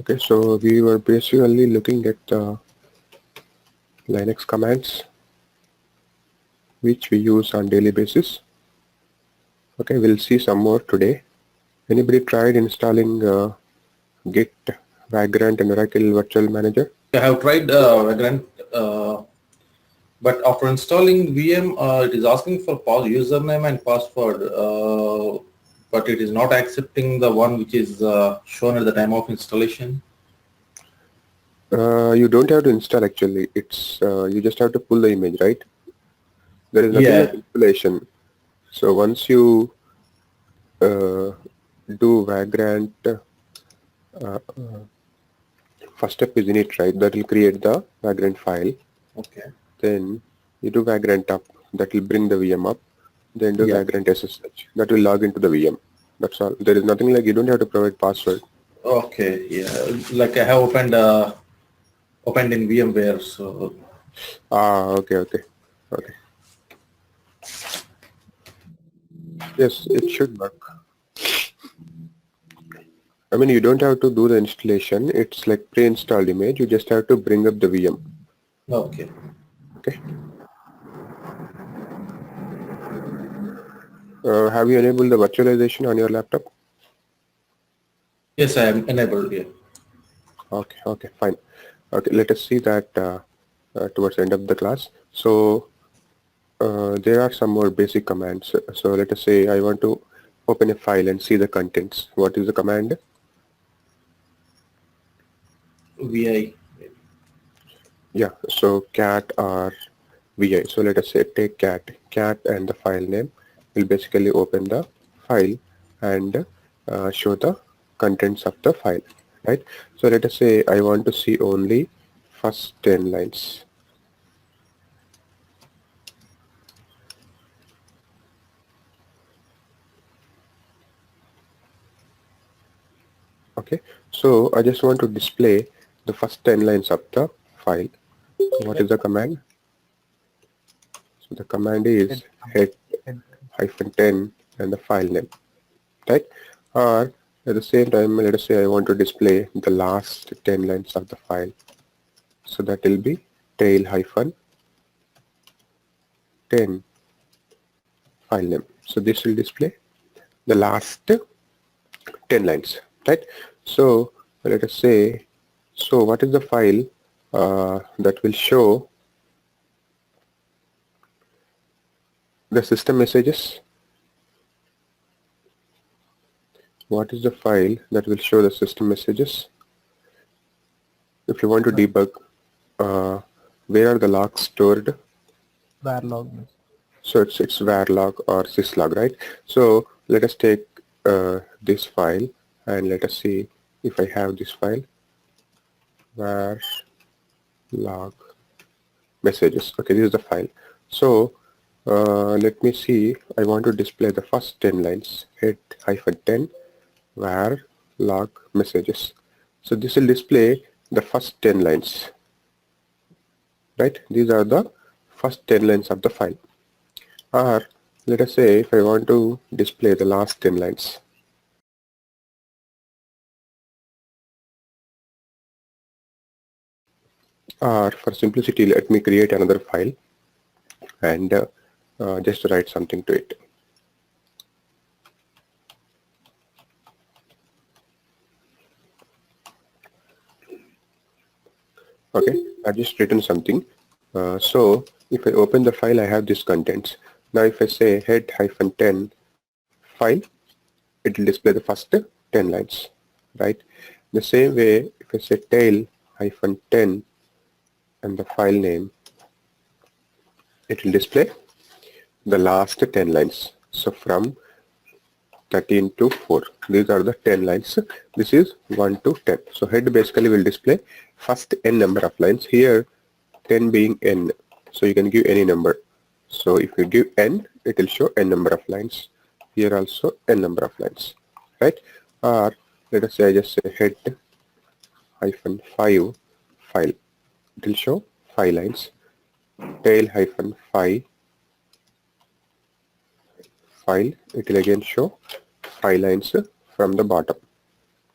Okay, so we were basically looking at the Linux commands which we use on daily basis. Okay, we'll see some more today. Anybody tried installing Git, Vagrant and Oracle Virtual Manager? I have tried Vagrant, but after installing VM, it is asking for username and password, but it is not accepting the one which is shown at the time of installation. You don't have to install actually. It's you just have to pull the image, right? There is nothing like Yeah. installation. So once you do Vagrant, first step is init, right? That will create the Vagrant file. Okay. Then you do Vagrant up. That will bring the VM up. Then do Yeah. Vagrant SSH. That will log into the VM. That's all. There is nothing like you don't have to provide password. Okay. Yeah. Like I have opened in VMware, so Ah, okay, okay, okay. Yes, it should work. I mean, you don't have to do the installation. It's like pre-installed image. You just have to bring up the VM. okay. Okay. Have you enabled the virtualization on your laptop? Yes, I am enabled here. Okay, okay, fine. Okay, let us see that towards the end of the class. So there are some more basic commands. So let us say I want to open a file and see the contents. What is the command? VI. Yeah, so cat or vi. So let us say take cat and the file name will basically open the file and show the contents of the file, right? So let us say I want to see only first 10 lines. Okay, so I just want to display the first 10 lines of the file. What is the command? So the command is head -10 and the file name, right? Or at the same time, let us say I want to display the last 10 lines of the file. So that will be tail -10 file name. So this will display the last 10 lines, right? So let us say, so what is the file that will show the system messages? What is the file that will show the system messages? If you want to debug, where are the logs stored? Varlog. So it's varlog or syslog, right? So let us take this file and let us see if I have this file, varlog messages. Okay, this is the file. So let me see. I want to display the first 10 lines. Head -10 varlog messages. So this will display the first 10 lines, right? These are the first 10 lines of the file. Or let us say if I want to display the last 10 lines. Or for simplicity, let me create another file and just write something to it. Okay, I've just written something. So if I open the file, I have this contents. Now if I say head -10 file, it will display the first 10 lines, right? The same way, if I say tail -10 and the file name, it will display the last 10 lines. So from 13 to 4. These are the 10 lines. This is 1 to 10. So head basically will display first n number of lines. Here 10 being n. So you can give any number. So if you give n, it will show n number of lines. Here also n number of lines, right? Or let us say I just say head -5 file. It will show 5 lines. Tail -5 file. It will again show 5 lines from the bottom,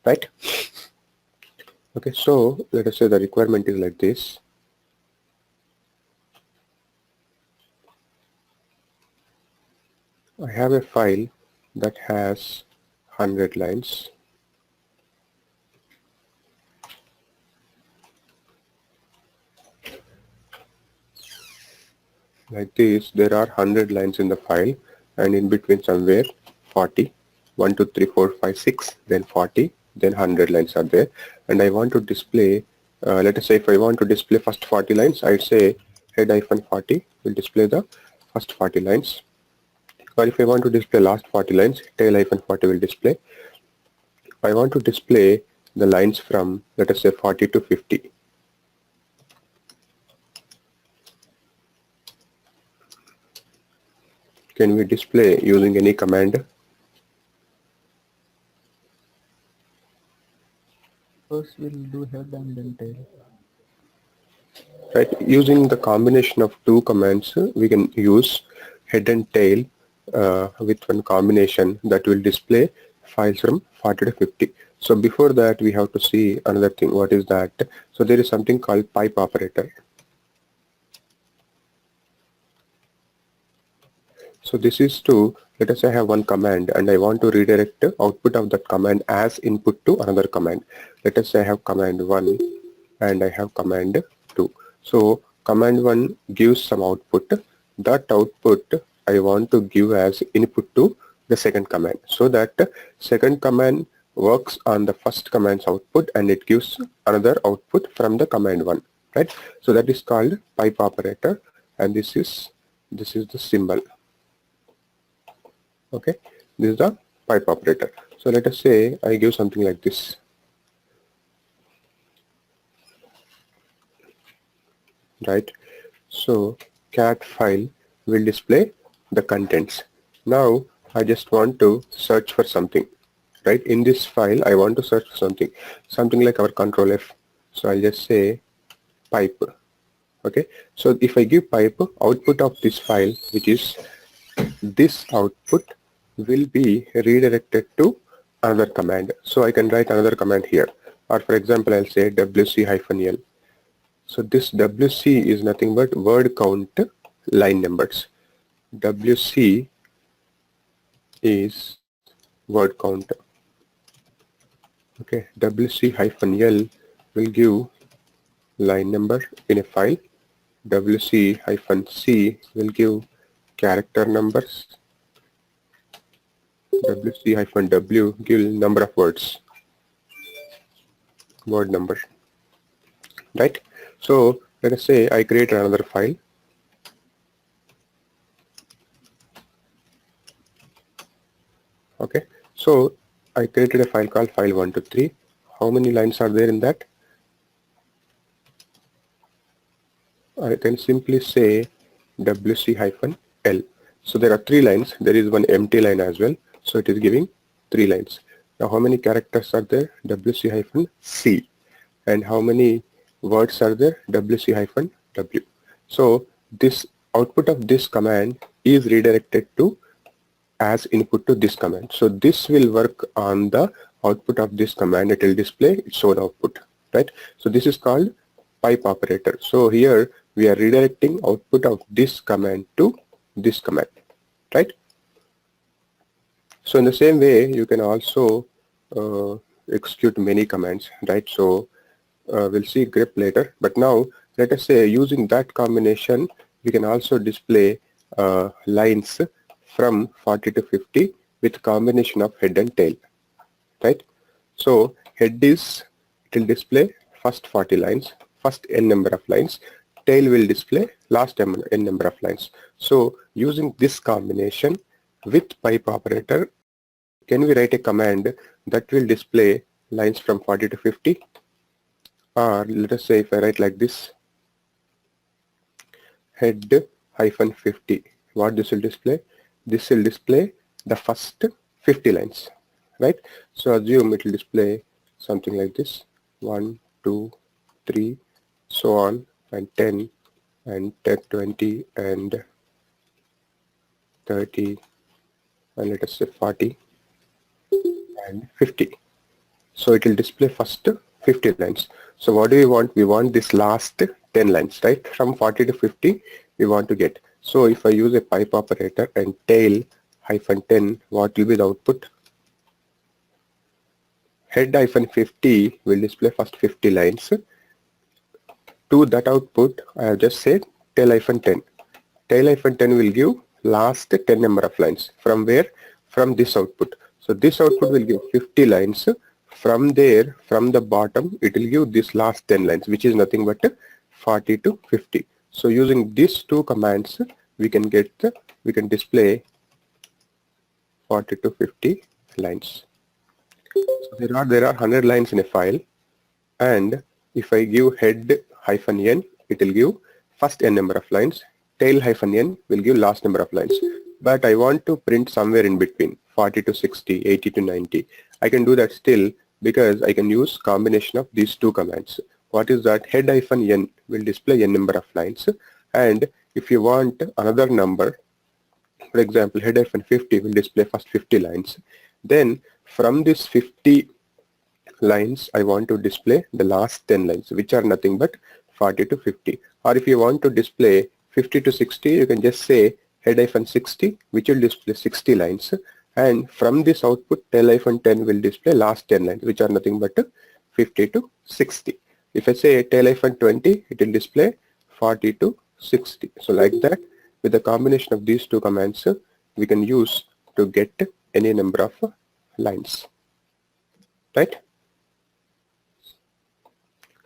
right? Okay, so let us say the requirement is like this. I have a file that has 100 lines. Like this, there are 100 lines in the file, and in between somewhere 40, 1, 2, 3, 4, 5, 6, then 40, then 100 lines are there. And I want to display, let us say if I want to display first 40 lines, I'd say head-40 will display the first 40 lines. Or if I want to display last 40 lines, tail-40 will display. I want to display the lines from, let us say, 40 to 50. Can we display using any command? First we'll do head and then tail. Right, using the combination of two commands, we can use head and tail with one combination that will display files from 40 to 50. So before that, we have to see another thing. What is that? So there is something called pipe operator. So this is to, let us say I have one command and I want to redirect the output of that command as input to another command. Let us say I have command 1 and I have command 2. So command 1 gives some output. That output I want to give as input to the second command, so that second command works on the first command's output and it gives another output from the command 1, right? So that is called pipe operator, and this is the symbol. Okay, this is the pipe operator. So let us say I give something like this, right? So cat file will display the contents. Now I just want to search for something, right? In this file I want to search for something like our control F. So I'll just say pipe. Okay, so if I give pipe, output of this file, which is this output, will be redirected to another command. So I can write another command here, or for example I'll say wc-l. So this wc is nothing but word count line numbers. Wc is word count. Okay, wc-l will give line number in a file. wc-c will give character numbers. wc-w give number of words, word number, right? So let us say I create another file. Okay, so I created a file called file123. How many lines are there in that? I can simply say wc-l. So there are 3 lines. There is one empty line as well. So it is giving 3 lines. Now how many characters are there? wc-c. And how many words are there? wc-w. So this output of this command is redirected to as input to this command. So this will work on the output of this command. It will display its own output, right? So this is called pipe operator. So here we are redirecting output of this command to this command, right? So in the same way, you can also execute many commands, right? So we'll see grep later, but now let us say using that combination, we can also display lines from 40 to 50 with combination of head and tail, right? So head is, it will display first 40 lines, first n number of lines. Tail will display last n number of lines. So using this combination with pipe operator, can we write a command that will display lines from 40 to 50? Or let us say if I write like this, head-50, what this will display? This will display the first 50 lines, right? So assume it will display something like this, 1, 2, 3, so on, and 10, and 10, 20, and 30, and let us say 40, and 50. So it will display first 50 lines. So what do we want? We want this last 10 lines, right? From 40 to 50 we want to get. So if I use a pipe operator and tail -10, what will be the output? Head -50 will display first 50 lines. To that output, I have just said tail -10. Tail -10 will give last 10 number of lines. From where? From this output. So this output will give 50 lines. From there, from the bottom, it will give this last 10 lines, which is nothing but 40 to 50. So using these two commands, we can display 40 to 50 lines. So there are 100 lines in a file, and if I give head -n, it will give first n number of lines. Tail -n will give last number of lines. But I want to print somewhere in between, 40 to 60, 80 to 90. I can do that still because I can use combination of these two commands. What is that? Head -n will display n number of lines, and if you want another number, for example, head -50 will display first 50 lines. Then from this 50 lines, I want to display the last 10 lines, which are nothing but 40 to 50. Or if you want to display 50 to 60, you can just say head -60, which will display 60 lines. And from this output, tail -10 will display last 10 lines, which are nothing but 50 to 60. If I say tail -20, it will display 40 to 60. So like that, with the combination of these two commands, we can use to get any number of lines, right?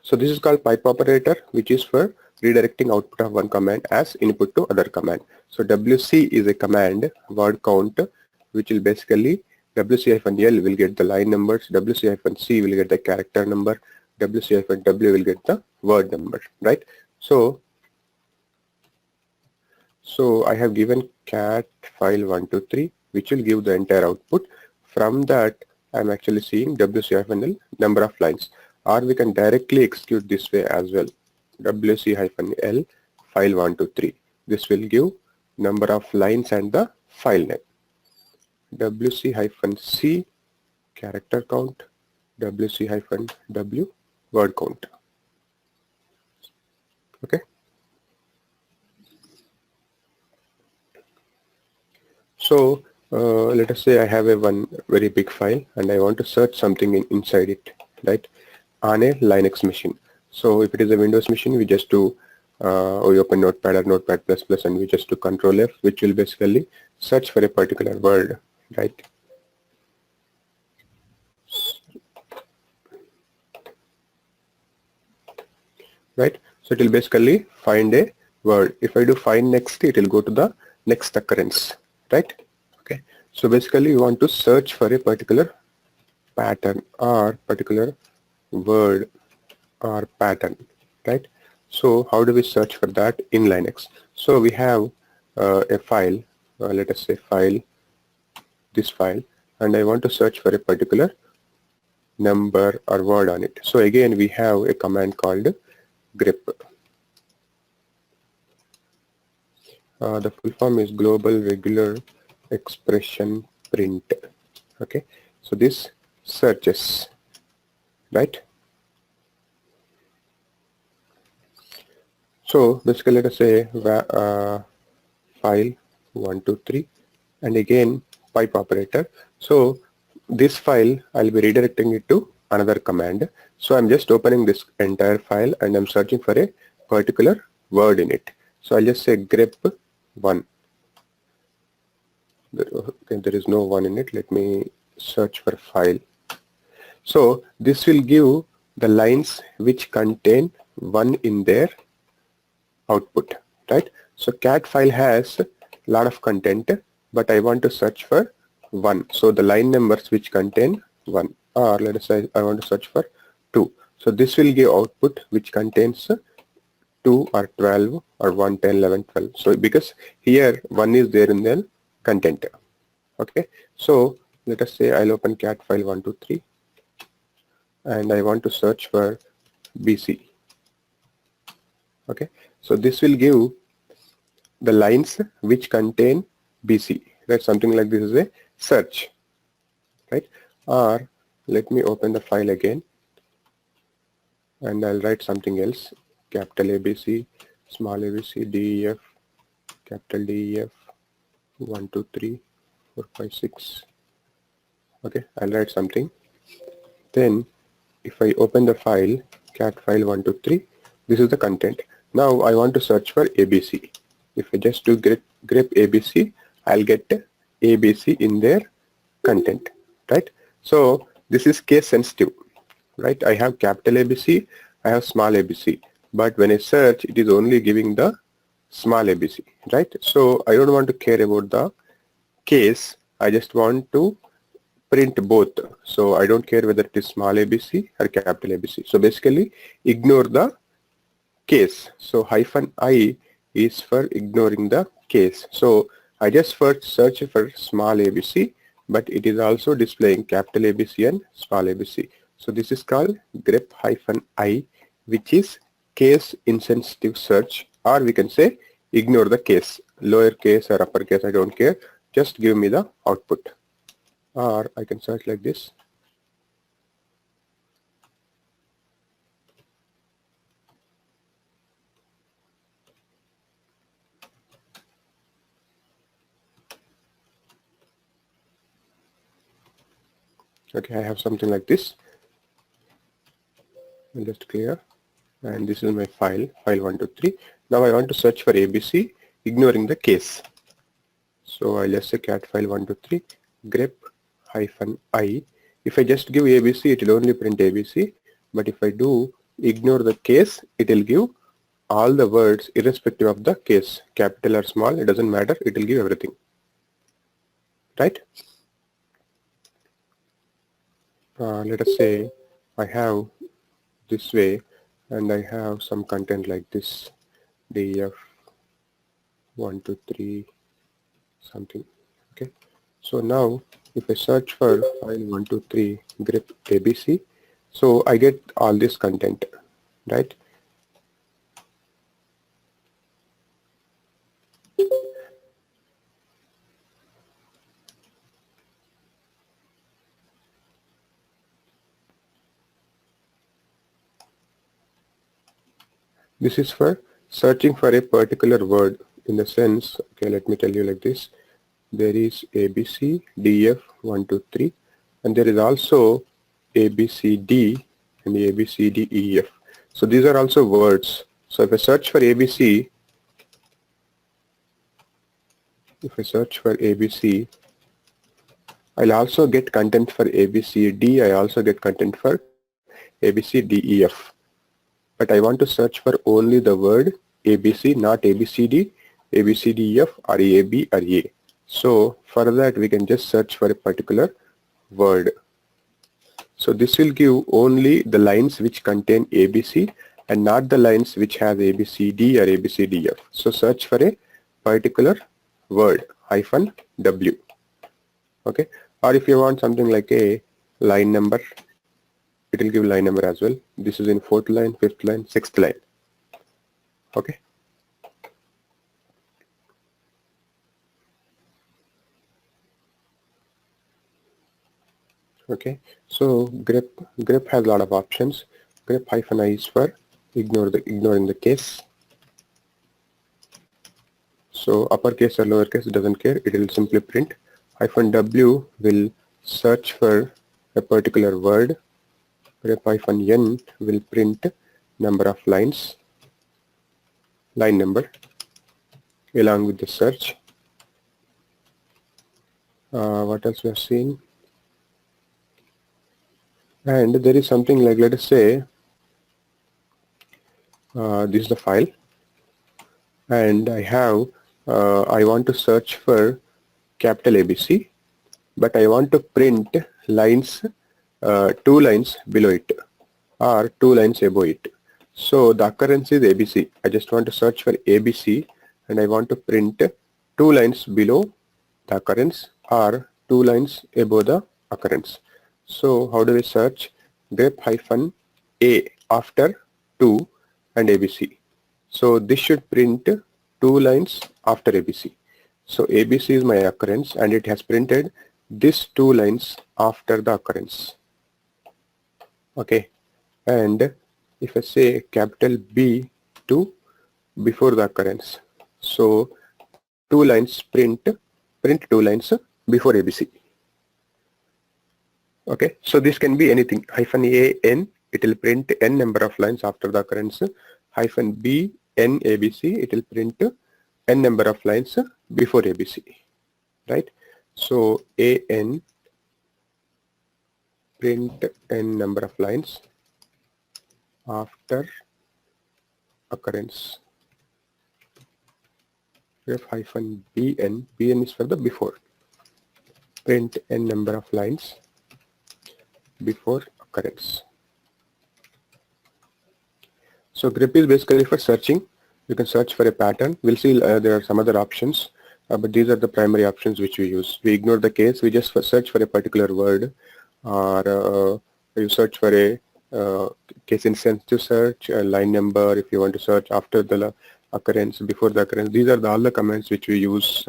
So this is called pipe operator, which is for redirecting output of one command as input to other command. So WC is a command, word count, which will basically WC-L will get the line numbers, WC-C will get the character number, WC-W will get the word number, right? So I have given cat file 123, which will give the entire output. From that, I'm actually seeing WC-L number of lines, or we can directly execute this way as well. WC-L file 123. This will give number of lines and the file name. WC-C character count, WC-W word count. Okay. So let us say I have one very big file and I want to search something inside it, right, on a Linux machine. So if it is a Windows machine, we just do we open Notepad or Notepad++ and we just do Control F, which will basically search for a particular word, right? Right. So it will basically find a word. If I do find next, it will go to the next occurrence, right? Okay. So basically you want to search for a particular pattern or particular word or pattern, right? So how do we search for that in Linux? So we have a file, let us say this file, and I want to search for a particular number or word on it. So again, we have a command called grep. The full form is global regular expression print. Okay, so this searches, right? So basically, let us say file 123, and again pipe operator. So this file, I'll be redirecting it to another command. So I'm just opening this entire file and I'm searching for a particular word in it. So I'll just say grep1. Okay, there is no one in it. Let me search for file. So this will give the lines which contain one in their output, right? So cat file has a lot of content, but I want to search for one. So the line numbers which contain one, or let us say I want to search for 2. So this will give output which contains 2 or 12 or 1, 10, 11, 12. So because here 1 is there in the content. Okay. So let us say I'll open cat file 123 and I want to search for BC. Okay. So this will give the lines which contain BC, right? Something like this is a search, right? Or let me open the file again. and I'll write something else. Capital ABC, small ABC, DEF, capital DEF, 1, 2, 3, 4, 5, 6. Okay, I'll write something. Then if I open the file, cat file 1, 2, 3, this is the content. Now I want to search for ABC. If I just do grep ABC, I'll get ABC in their content, right? So this is case sensitive, right? I have capital ABC, I have small ABC, but when I search, it is only giving the small ABC, right? So I don't want to care about the case. I just want to print both. So I don't care whether it is small ABC or capital ABC. So basically ignore the case. So -I is for ignoring the case. So I just first search for small ABC, but it is also displaying capital ABC and small ABC. So this is called grep-I, which is case insensitive search, or we can say ignore the case, lowercase or uppercase, I don't care. Just give me the output. Or I can search like this. Okay, I have something like this. I'll just clear. And this is my file 1, 2, 3. Now I want to search for ABC, ignoring the case. So I'll just say cat file 1, 2, 3, grep-I. If I just give ABC, it will only print ABC. But if I do ignore the case, it will give all the words irrespective of the case, capital or small, it doesn't matter, it will give everything, right? Let us say I have this way and I have some content like this, DEF 1, 2, 3 something. Okay, so now if I search for file 1, 2, 3 grep ABC, so I get all this content, right? This is for searching for a particular word, in the sense, okay, let me tell you like this. There is ABC, DF, 1, 2, 3, and there is also ABCD and ABCDEF. So these are also words. So if I search for ABC, I'll also get content for ABCD. I also get content for ABCDEF. But I want to search for only the word ABC, not ABCD, ABCDEF, or AB or A. So for that, we can just search for a particular word. So this will give only the lines which contain ABC and not the lines which have ABCD or ABCDF. So search for a particular word, -W. Okay, or if you want something like a line number, it will give line number as well. This is in 4th line, 5th line, 6th line. Okay. Okay, so grep has a lot of options. Grep-I is for ignoring the case. So uppercase or lowercase, it doesn't care, it will simply print. -W will search for a particular word. Grep-N will print number of lines, line number, along with the search. What else we have seen? And there is something like, let us say, this is the file, and I want to search for capital ABC, but I want to print lines, 2 lines below it or 2 lines above it. So the occurrence is ABC. I just want to search for ABC and I want to print 2 lines below the occurrence or 2 lines above the occurrence. So how do we search? grep-A after 2 and ABC. So this should print 2 lines after ABC. So ABC is my occurrence and it has printed these 2 lines after the occurrence. Okay, and if I say capital B2 before the occurrence, so two lines print two lines before ABC. Okay, so this can be anything. Hyphen AN, it will print n number of lines after the occurrence. Hyphen B N ABC, it will print n number of lines before ABC, right? So AN print n number of lines after occurrence. Ref hyphen BN, BN is for the before. Print n number of lines before occurrence. So grep is basically for searching. You can search for a pattern. We'll see there are some other options, but these are the primary options which we use. We ignore the case. We just search for a particular word, or you search for a case insensitive search, a line number if you want to search after the occurrence, before the occurrence. These are all the commands which we use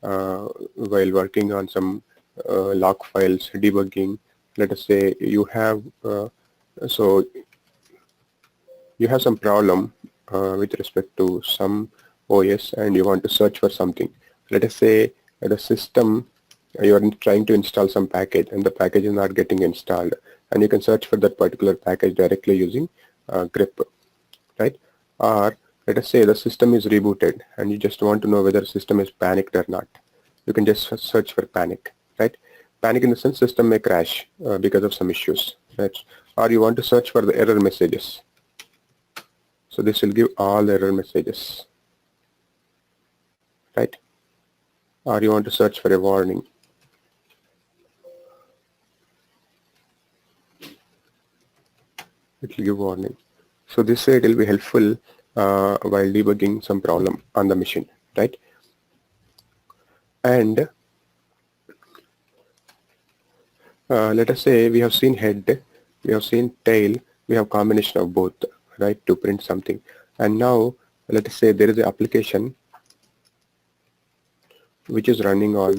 while working on some log files, debugging. Let us say you have you have some problem with respect to some OS and you want to search for something. Let us say at a system you are trying to install some package and the package is not getting installed, and you can search for that particular package directly using grep, right? Or let us say the system is rebooted and you just want to know whether the system is panicked or not. You can just search for panic, right? Panic in the sense system may crash because of some issues, right? Or you want to search for the error messages. So this will give all error messages, right? Or you want to search for a warning. It will give warning. So this way it will be helpful while debugging some problem on the machine, right? And let us say we have seen head, we have seen tail, we have combination of both, right, to print something. And now let us say there is an application which is running on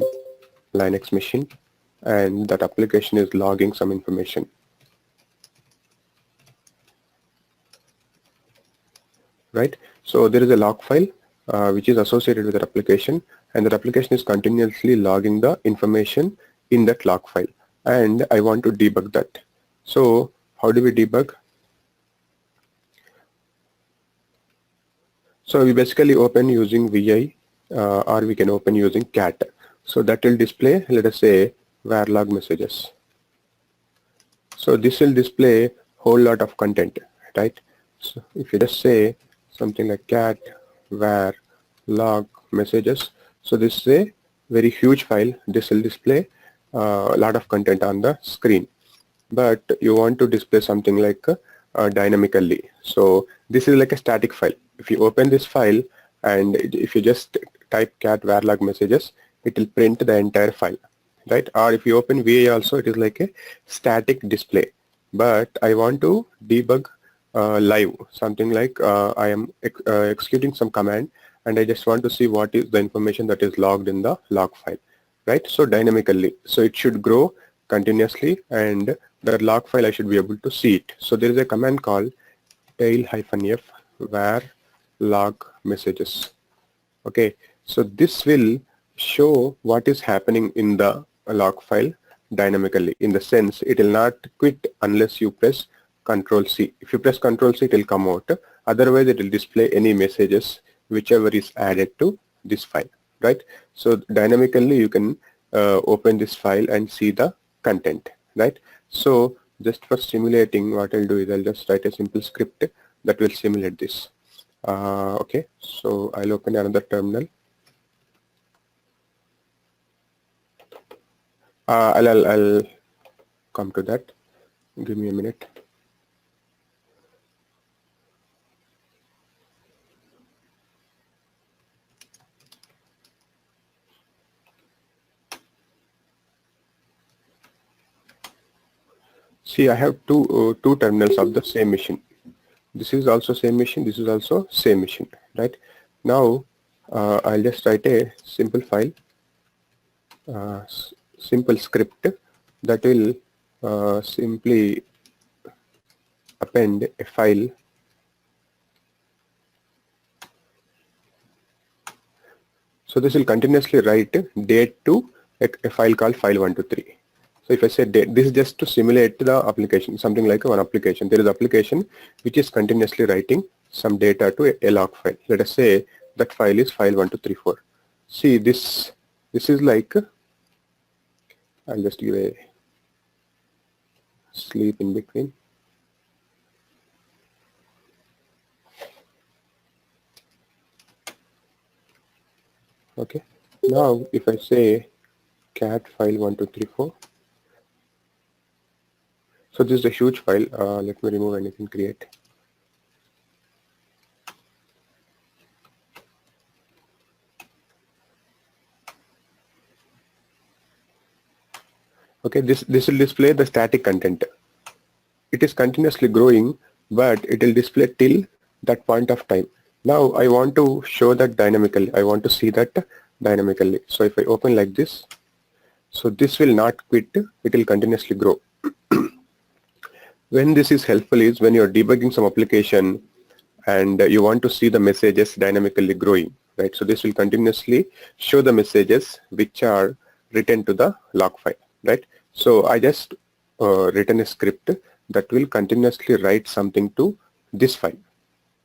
Linux machine, and that application is logging some information, right? So there is a log file which is associated with that application, and that application is continuously logging the information in that log file, and I want to debug that. So how do we debug? So we basically open using VI or we can open using cat. So that will display, let us say, var log messages. So this will display whole lot of content, right? So if you just say something like cat var log messages, so this is a very huge file. This will display a lot of content on the screen, but you want to display something like dynamically. So this is like a static file. If you open this file and if you just type cat var log messages, it will print the entire file, right? Or if you open VA also, it is like a static display. But I want to debug live, something like I am executing some command and I just want to see what is the information that is logged in the log file, right? So dynamically, so it should grow continuously and the log file I should be able to see it. So there is a command called tail-f var log messages. Okay, so this will show what is happening in the log file dynamically, in the sense it will not quit unless you press Ctrl C. If you press Ctrl C, it will come out. Otherwise, it will display any messages whichever is added to this file, right? So dynamically you can open this file and see the content, right? So just for simulating, what I'll do is I'll just write a simple script that will simulate this. Okay, so I'll open another terminal. I'll come to that. Give me a minute. See, I have two terminals of the same machine. This is also same machine. This is also same machine, right? Now I'll just write a simple file, simple script that will simply append a file so this will continuously write date to a file called file123. So if I say date, this is just to simulate the application, something like one application. There is application which is continuously writing some data to a log file. Let us say that file is file1234. See this is like, I'll just give a sleep in between. Okay, now if I say cat file1234, so this is a huge file. Let me remove anything, create. Okay, this will display the static content. It is continuously growing, but it will display till that point of time. Now I want to show that dynamically. I want to see that dynamically. So if I open like this, so this will not quit. It will continuously grow. When this is helpful is when you're debugging some application and you want to see the messages dynamically growing, right? So this will continuously show the messages which are written to the log file, right? So I just written a script that will continuously write something to this file,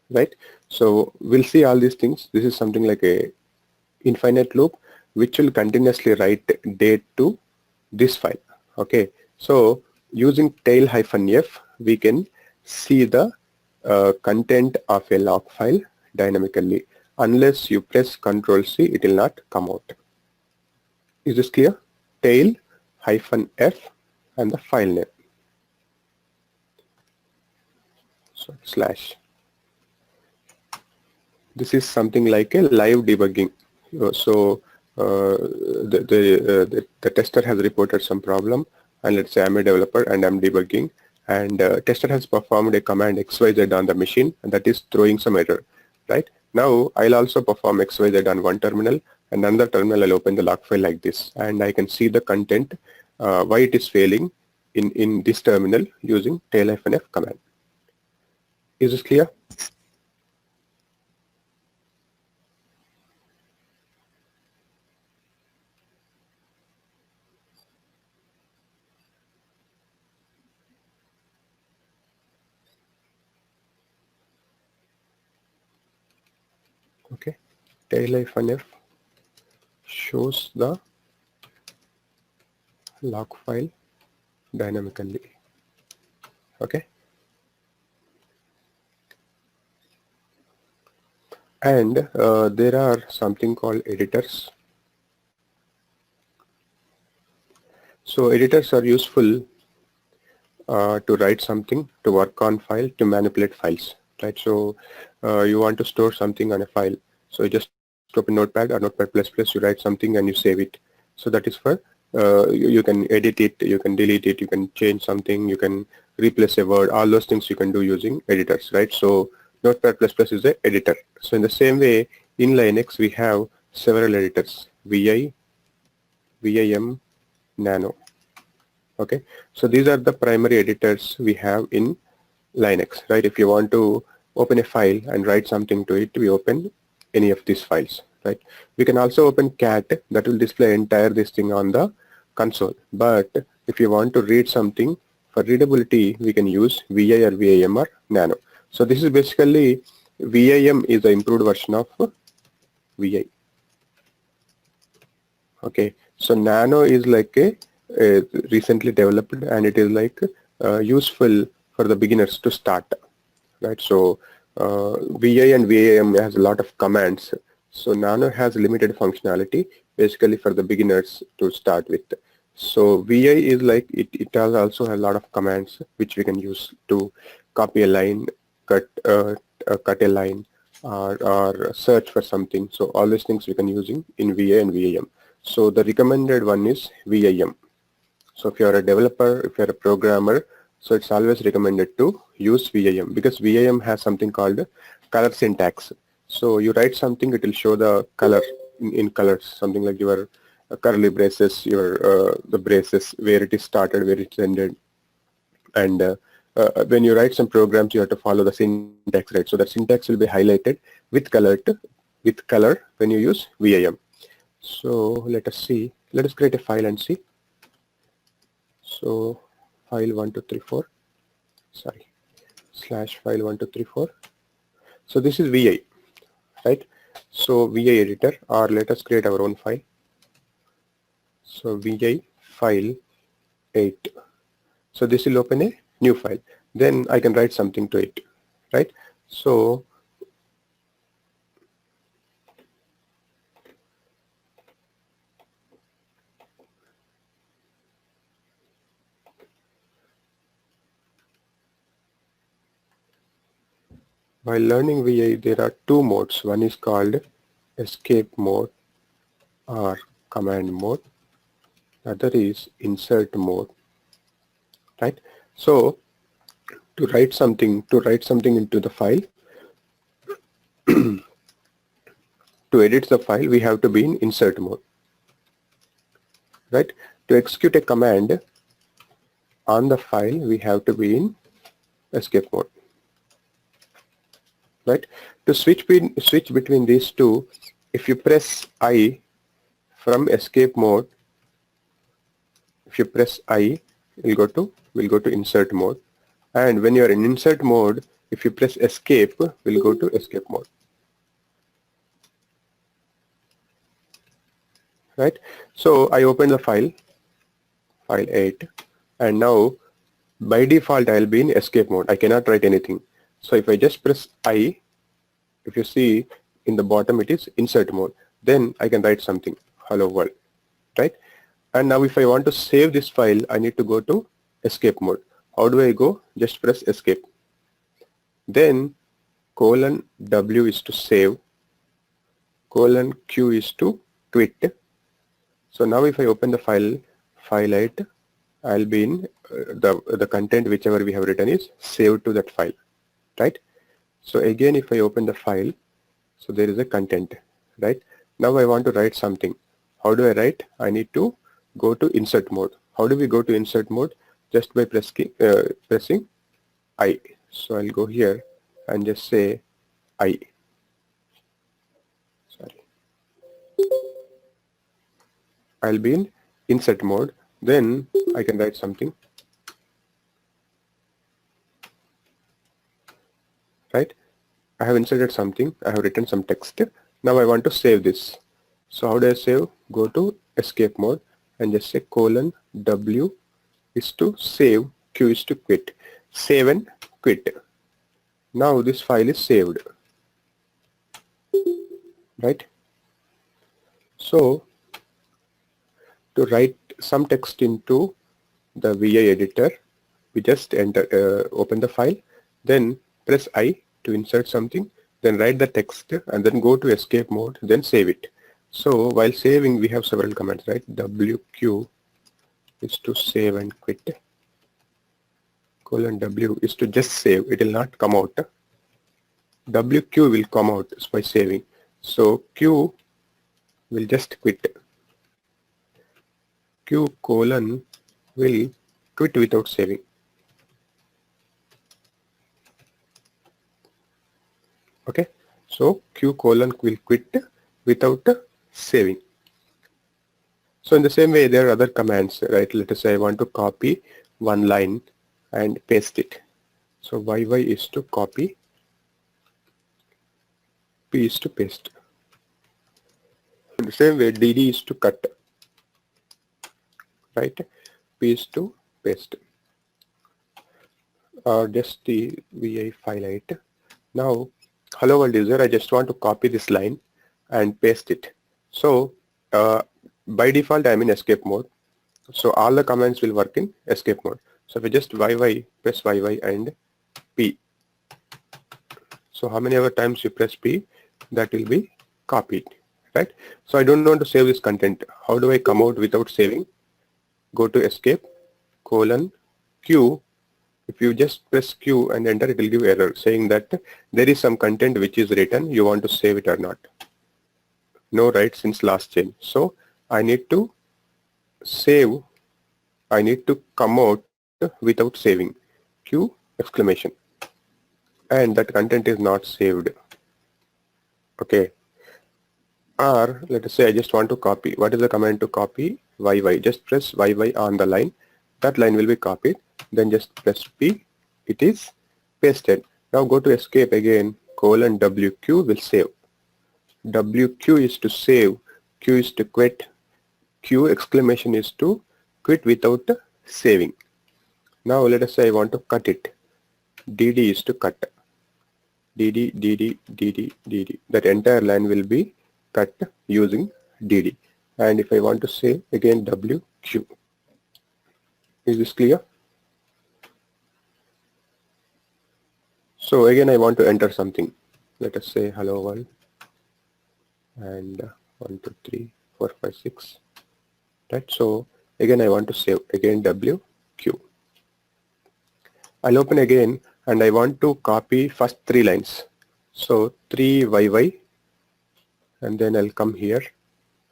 right? So we'll see all these things. This is something like a infinite loop which will continuously write date to this file. Okay, so using tail-f we can see the content of a log file dynamically. Unless you press Ctrl+C, it will not come out. Is this clear? Tail-f and the file name. So slash. This is something like a live debugging. So the tester has reported some problem, and let's say I'm a developer and I'm debugging, and tester has performed a command XYZ on the machine, and that is throwing some error, right? Now I'll also perform XYZ on one terminal, and another terminal I'll open the log file like this, and I can see the content, why it is failing in this terminal using tail-f command. Is this clear? Okay, tail-f shows the log file dynamically. Okay, and there are something called editors. So editors are useful to write something, to work on file, to manipulate files, right? So you want to store something on a file, so you just open Notepad or Notepad++, you write something and you save it. So that is for you can edit it, you can delete it, you can change something, you can replace a word, all those things you can do using editors, right? So Notepad++ is an editor. So in the same way, in Linux we have several editors: VI, VIM, Nano. Okay, so these are the primary editors we have in Linux, right? If you want to open a file and write something to it, we open any of these files, right? We can also open cat, that will display entire this thing on the console. But if you want to read something, for readability we can use VI or VIM or Nano. So this is basically, VIM is the improved version of VI. Okay, so Nano is like a recently developed, and it is like useful for the beginners to start, right? So VI and VIM has a lot of commands. So Nano has limited functionality, basically for the beginners to start with. So VI is like, it has also a lot of commands which we can use to copy a line, cut a line, or search for something. So all these things we can using in VI and VIM. So the recommended one is VIM. So if you're a developer, if you're a programmer, so it's always recommended to use VIM, because VIM has something called color syntax. So you write something, it will show the color in colors, something like your curly braces, your the braces, where it is started, where it's ended, and when you write some programs, you have to follow the syntax, right? So that syntax will be highlighted with color when you use VIM. So let us see. Let us create a file and see. So file 1234. Sorry, /file 1234. So this is VI, right? So VI editor, or let us create our own file. So VI file 8. So this will open a new file. Then I can write something to it, right? So while learning VI, there are two modes. One is called escape mode or command mode. Other is insert mode, right? So to write something into the file, to edit the file, we have to be in insert mode, right? To execute a command on the file, we have to be in escape mode, right? To switch between these two, if you press I from escape mode, if you press I, we'll go to insert mode. And when you are in insert mode, if you press escape, we'll go to escape mode. Right? So I open the file 8, and now by default I'll be in escape mode. I cannot write anything. So if I just press I, if you see in the bottom it is insert mode, then I can write something, hello world, right? And now if I want to save this file, I need to go to escape mode. How do I go? Just press escape. Then :W is to save, :Q is to quit. So now if I open the file 8, I'll be in the content whichever we have written is saved to that file, right? So again, if I open the file, so there is a content, right? Now I want to write something. How do I write? I need to go to insert mode. How do we go to insert mode? Just by pressing I. So I'll go here and just say I. Sorry. I'll be in insert mode. Then I can write something, right? I have inserted something. I have written some text. Now I want to save this. So how do I save? Go to escape mode and just say :W is to save, Q is to quit. Save and quit. Now this file is saved, right? So to write some text into the VI editor, we just open the file, then press I to insert something, then write the text, and then go to escape mode, then save it. So while saving, we have several commands, right? WQ is to save and quit. :W is to just save. It will not come out. WQ will come out by saving. So Q will just quit. Q : will quit without saving. Okay. So Q : will quit without saving. So in the same way, there are other commands, right? Let us say I want to copy one line and paste it. So YY is to copy, P is to paste. In the same way, DD is to cut, right? P is to paste. Or just the VI file 8. Now, hello world user, I just want to copy this line and paste it. So by default, I'm in escape mode. So all the commands will work in escape mode. So if I just YY, press YY and P. So how many ever times you press P, that will be copied, right? So I don't want to save this content. How do I come out without saving? Go to escape, :Q. If you just press Q and enter, it will give error saying that there is some content which is written, you want to save it or not. No write since last change. So I need to save, I need to come out without saving. Q exclamation, and that content is not saved. Okay. Or let us say I just want to copy. What is the command to copy? YY. Just press YY on the line. That line will be copied. Then just press P. It is pasted. Now go to escape again. Colon WQ will save. WQ is to save. Q is to quit. Q exclamation is to quit without saving. Now let us say I want to cut it. DD is to cut. DD, DD, DD, DD. That entire line will be cut using DD. And if I want to say again WQ. Is this clear? So again I want to enter something. Let us say hello world. And 1, 2, 3, 4, 5, 6. Right. So again I want to save. Again WQ. I'll open again and I want to copy first 3 lines. So 3YY. And then I'll come here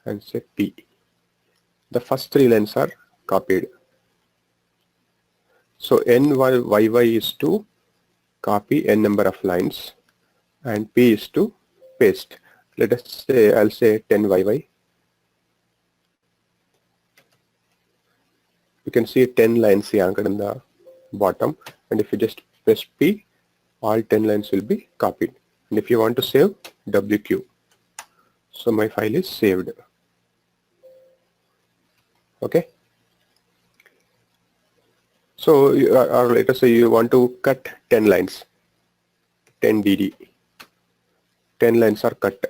and say P. The first 3 lines are copied. So NYY is to copy n number of lines and P is to paste. Let us say I'll say 10YY. You can see 10 lines here in the bottom, and if you just press P, all 10 lines will be copied. And if you want to save, WQ. So my file is saved. Okay. So or let us say you want to cut 10 lines. 10 DD. 10 lines are cut.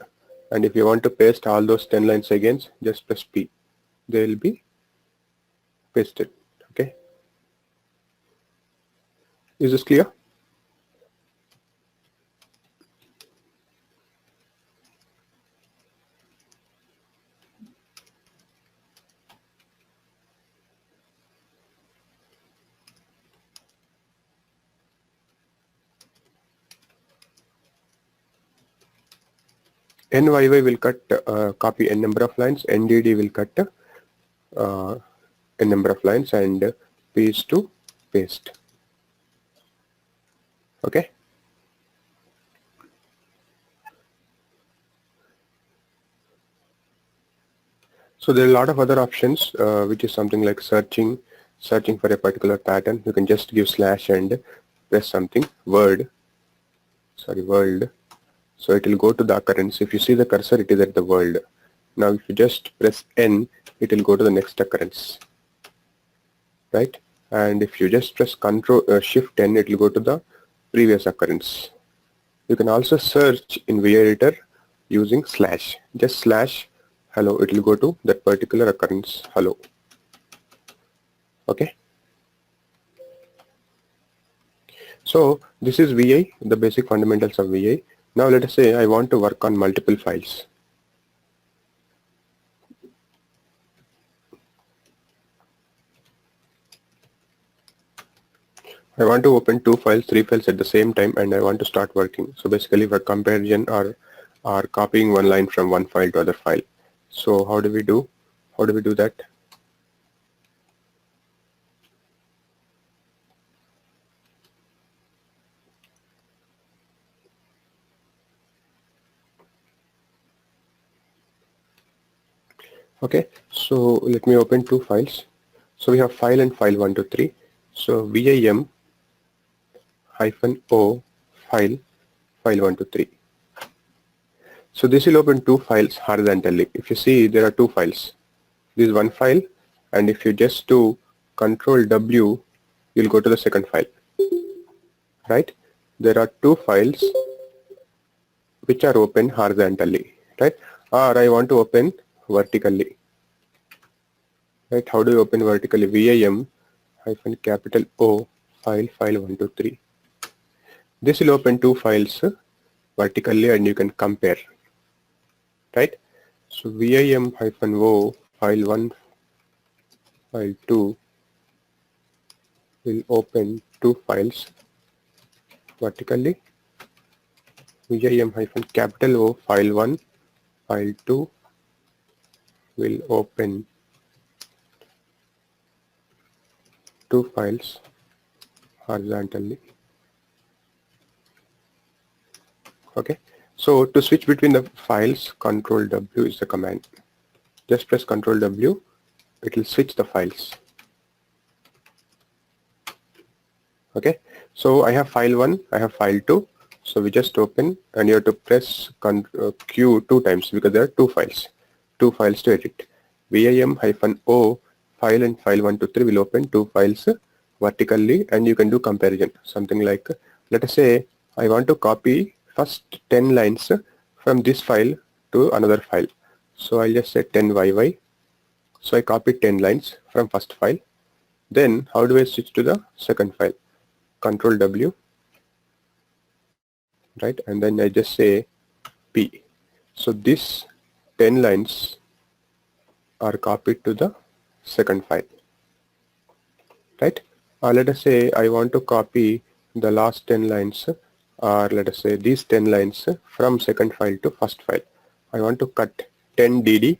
And if you want to paste all those 10 lines again, just press P. They will be pasted. Okay. Is this clear? NYY will cut copy n number of lines, NDD will cut n number of lines, and P is to paste. Okay. So there are a lot of other options, which is something like searching for a particular pattern. You can just give slash and press something, world. So it will go to the occurrence. If you see the cursor, it is at the world. Now if you just press N, it will go to the next occurrence. Right? And if you just press Shift N, it will go to the previous occurrence. You can also search in VEditor using slash. Just slash hello, it will go to that particular occurrence, hello. Okay. So this is VI, the basic fundamentals of VI. Now let us say I want to work on multiple files. I want to open 2 files, 3 files at the same time, and I want to start working. So basically for comparison or copying one line from one file to other file. So how do we do that? Okay, so let me open 2 files. So we have file and file 1, 2, 3. So VIM -o file 1, 2, 3. So this will open 2 files horizontally. If you see, there are 2 files. This is one file, and if you just do Control W, you'll go to the second file. Right? There are 2 files which are open horizontally. Right? Or I want to open vertically. Right? How do you open vertically? VIM -O file 1, 2, 3. This will open 2 files vertically, and you can compare. Right? So VIM -O file 1, file 2 will open 2 files vertically. VIM -O file 1, file 2 will open 2 files horizontally. Okay, so to switch between the files, Control W is the command. Just press Control W, it will switch the files. Okay, so I have file 1, I have file 2, so we just open, and you have to press Q 2 times because there are two files to edit. vim-o file and file 1 to 3 will open two files vertically, and you can do comparison. Something like, let us say I want to copy first 10 lines from this file to another file. So I'll just say 10yy. So I copied 10 lines from first file. Then how do I switch to the second file? Control W, right? And then I just say P. So these 10 lines are copied to the second file, right? Let us say I want to copy the last 10 lines, or let us say these 10 lines from second file to first file. I want to cut 10 DD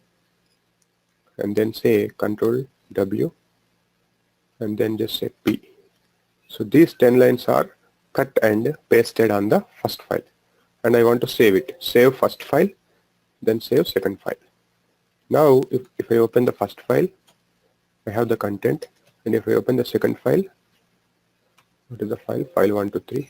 and then say Control W and then just say P. So these 10 lines are cut and pasted on the first file, and I want to save it. Save first file, then save second file. Now if I open the first file, I have the content, and if I open the second file, what is the file? File 1 to 3.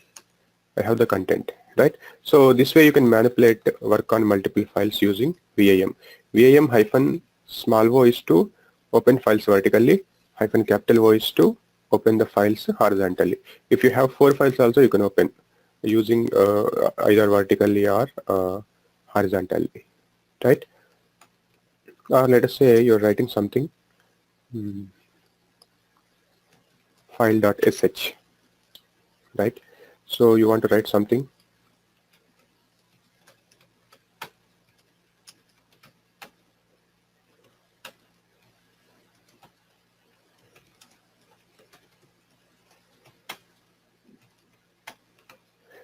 I have the content, right? So this way you can manipulate, work on multiple files using VIM. VIM hyphen small o is to open files vertically, hyphen capital O is to open the files horizontally. If you have 4 files also, you can open using either vertically or horizontally, right? Let us say you're writing something, file.sh, right? So you want to write something.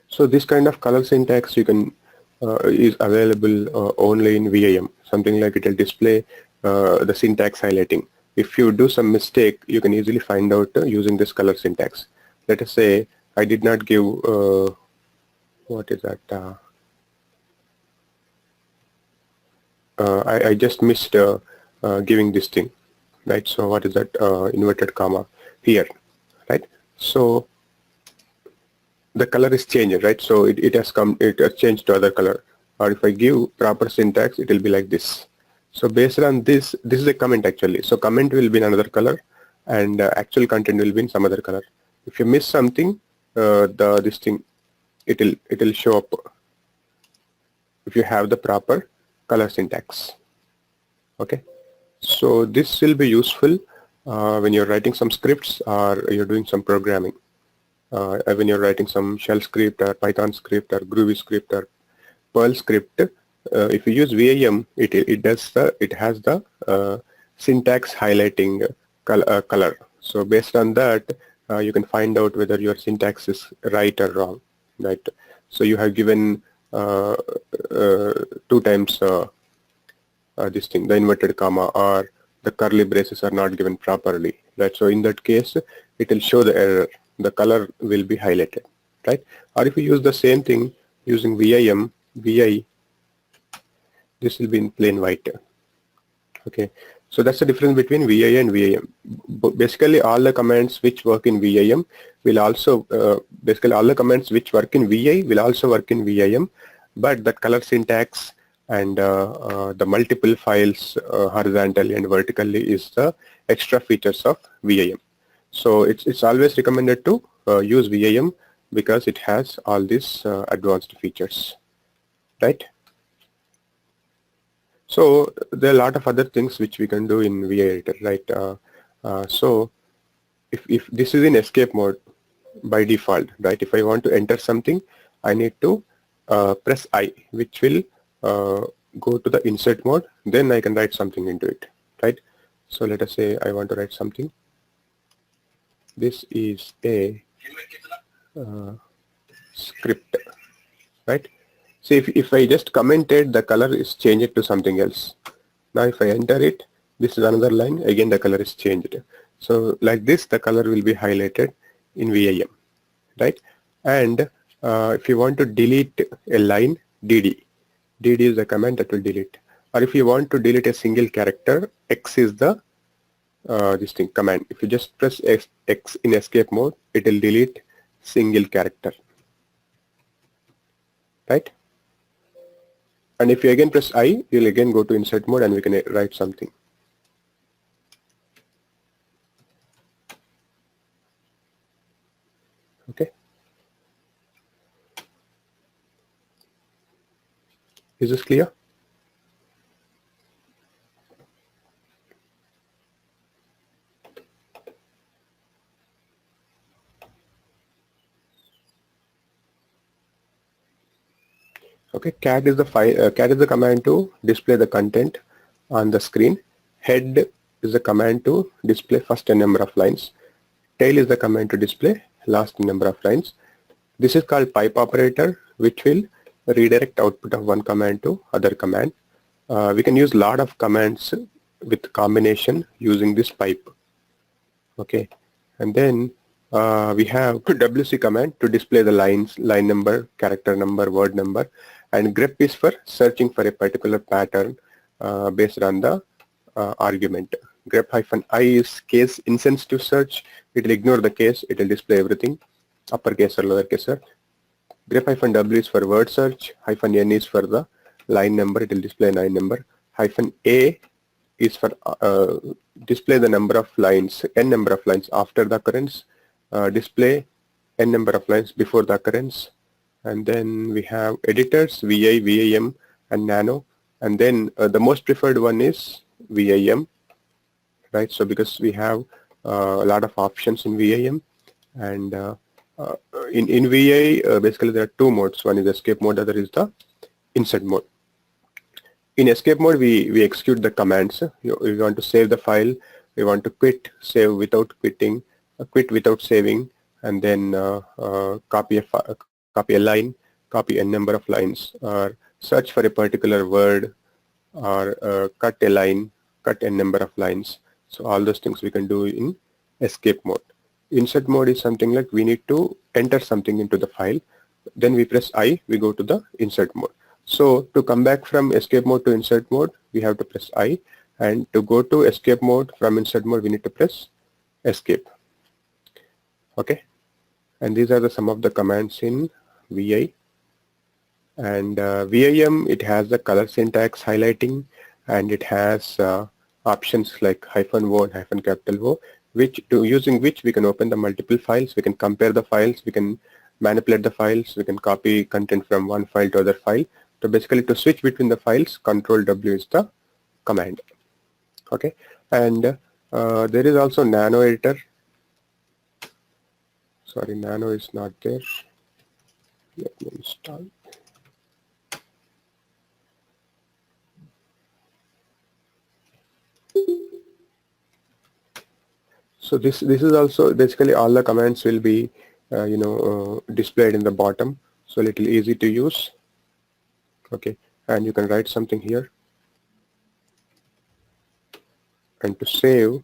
So this kind of color syntax you can is available only in VIM. Something like it will display the syntax highlighting. If you do some mistake, you can easily find out using this color syntax. Let us say I did not give what is that? I just missed giving this thing, right? So what is that? Inverted comma here, right? So the color is changed, right? So it has changed to other color. Or if I give proper syntax, it will be like this. So based on this is a comment actually. So comment will be in another color, and actual content will be in some other color. If you miss something, this thing it will show up if you have the proper color syntax. Okay, so this will be useful when you're writing some scripts or you're doing some programming. When you're writing some shell script or Python script or Groovy script or Perl script, if you use VIM, it has the syntax highlighting color. So based on that, you can find out whether your syntax is right or wrong, right? So you have given 2 times this thing, the inverted comma, or the curly braces are not given properly, right? So in that case, it will show the error. The color will be highlighted, right? Or if you use the same thing using VIM, VI, this will be in plain white. Okay, so that's the difference between VI and VIM. Basically, all the commands which work in VIM will also, basically all the commands which work in VI will also work in VIM, but the color syntax and the multiple files horizontally and vertically is the extra features of VIM. So it's always recommended to use VIM because it has all these advanced features, right? So there are a lot of other things which we can do in VI Editor, right? So if this is in escape mode by default, right? If I want to enter something, I need to press I, which will go to the insert mode. Then I can write something into it, right? So let us say I want to write something. This is a script, right? So if I just commented, the color is changed to something else. Now if I enter it, this is another line, again the color is changed. So like this, the color will be highlighted in VIM, right? And If you want to delete a line, dd. dd is the command that will delete. Or if you want to delete a single character, x is the this thing command. If you just press X in escape mode, it will delete single character, right? And if you again press I, you'll again go to insert mode and we can write something. Okay. Is this clear? Okay, cat is the file. Cat is the command to display the content on the screen. Head is the command to display first number of lines. Tail is the command to display last number of lines. This is called pipe operator, which will redirect output of one command to other command. We can use lot of commands with combination using this pipe. Okay, and then we have WC command to display the lines, line number, character number, word number, and grep is for searching for a particular pattern based on the argument. Grep-i is case insensitive search. It will ignore the case. It will display everything, uppercase or lowercase. Grep-w is for word search. -n is for the line number. It will display line number. -a is for display the number of lines, n number of lines after the occurrence. Display n number of lines before the occurrence. And then we have editors, VI, VAM, and Nano. And then the most preferred one is VAM, right? So because we have a lot of options in VAM, and in VA, basically there are two modes. One is escape mode, other is the insert mode. In escape mode, we execute the commands. We want to save the file. We want to quit, save without quitting, quit without saving, and then copy a line, copy a number of lines, or search for a particular word, or cut a line, cut a number of lines. So all those things we can do in escape mode. Insert mode is something like we need to enter something into the file. Then we press I, we go to the insert mode. So to come back from escape mode to insert mode, we have to press I. And to go to escape mode from insert mode, we need to press escape. Okay. And these are the some of the commands in VI. And VIM, it has the color syntax highlighting, and it has options like -o and -O, using which we can open the multiple files, we can compare the files, we can manipulate the files, we can copy content from one file to other file. So basically to switch between the files, Control W is the command. Okay, and there is also Nano editor. Sorry, Nano is not there. Let me install. So this is also basically all the commands will be displayed in the bottom, so a little easy to use. Okay, and you can write something here, and to save,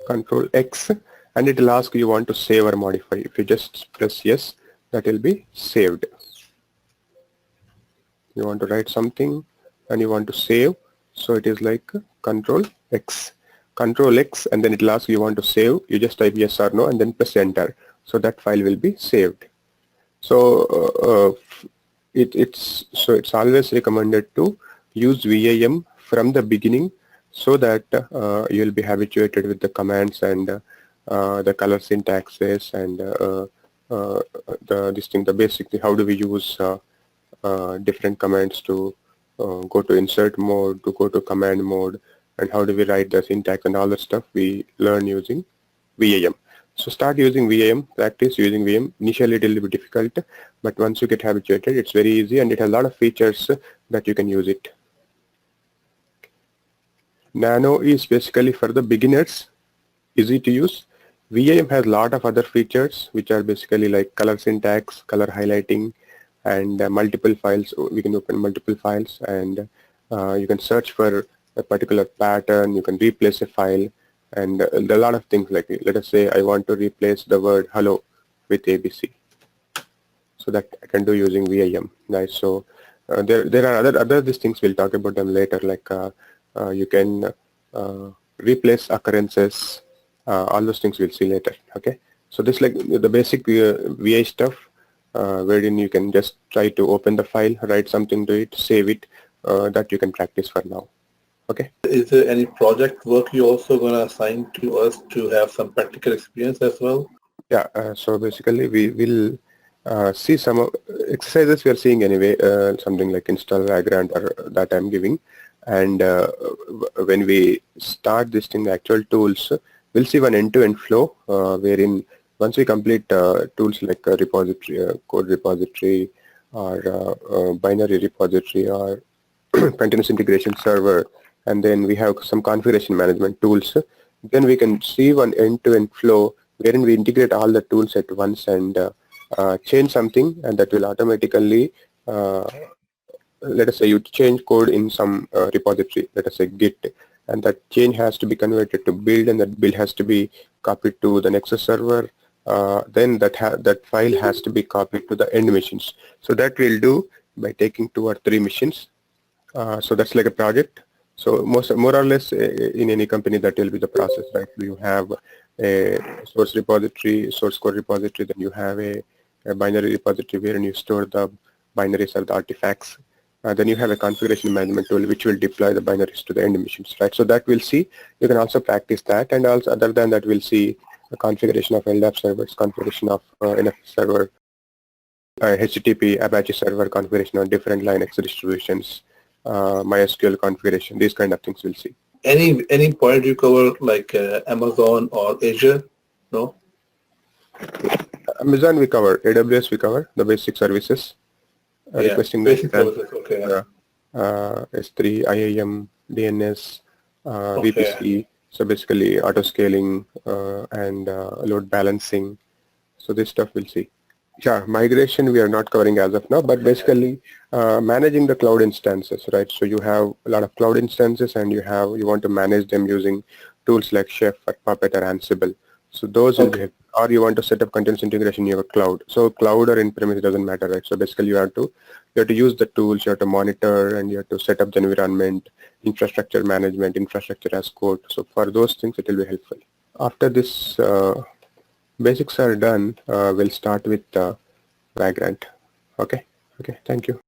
Control X, and it will ask you want to save or modify. If you just press yes, that will be saved. You want to write something and you want to save, so it is like Control X. Control X, and then it will ask you want to save. You just type yes or no and then press enter. So that file will be saved. So it's always recommended to use VIM from the beginning, so that you will be habituated with the commands and the color syntaxes and the basic, how do we use different commands to go to insert mode, to go to command mode, and how do we write the syntax and all that stuff we learn using VIM. So start using VIM, practice using VIM. Initially it will be difficult, but once you get habituated, it's very easy, and it has a lot of features that you can use it. Nano is basically for the beginners, easy to use. VIM has a lot of other features which are basically like color syntax, color highlighting, and multiple files. We can open multiple files, and you can search for a particular pattern, you can replace a file, And a lot of things like, let us say I want to replace the word hello with ABC. So that I can do using VIM, right? So there are other these things, we'll talk about them later, like you can replace occurrences, all those things we'll see later. Okay, so this like the basic VI stuff, wherein you can just try to open the file, write something to it, save it, that you can practice for now. Okay. Is there any project work you also going to assign to us to have some practical experience as well? Yeah, so basically we will see some exercises we are seeing anyway, something like install Vagrant or that I'm giving. And when we start this thing, the actual tools, we'll see one end-to-end flow, wherein once we complete tools like a repository, code repository, or binary repository, or continuous integration server, and then we have some configuration management tools, then we can see one end-to-end flow wherein we integrate all the tools at once and change something, and that will automatically, let us say you change code in some repository, let us say Git, and that change has to be converted to build, and that build has to be copied to the Nexus server. Then that file has to be copied to the end machines. So that we'll do by taking 2 or 3 machines. So that's like a project. So more or less in any company that will be the process, right? You have a source repository, source code repository, then you have a binary repository where you store the binaries or the artifacts. Then you have a configuration management tool which will deploy the binaries to the end machines, right? So that we'll see. You can also practice that, and also other than that, we'll see the configuration of LDAP servers, configuration of NFS server, HTTP, Apache server configuration on different Linux distributions, MySQL configuration, these kind of things we'll see. Any point you cover like Amazon or Azure? No? Amazon we cover, AWS we cover, the basic services. Requesting basic services, okay. S3, IAM, DNS, Okay. VPC, so basically auto scaling and load balancing. So this stuff we'll see. Yeah, migration we are not covering as of now, but basically managing the cloud instances, right? So you have a lot of cloud instances, and you want to manage them using tools like Chef or Puppet or Ansible. So those will be, or you want to set up continuous integration in your cloud. So cloud or in-premise, doesn't matter, right? So basically you have to use the tools, you have to monitor, and you have to set up the environment, infrastructure management, infrastructure as code. So for those things, it will be helpful. After this basics are done, we'll start with Vagrant. Okay. Thank you.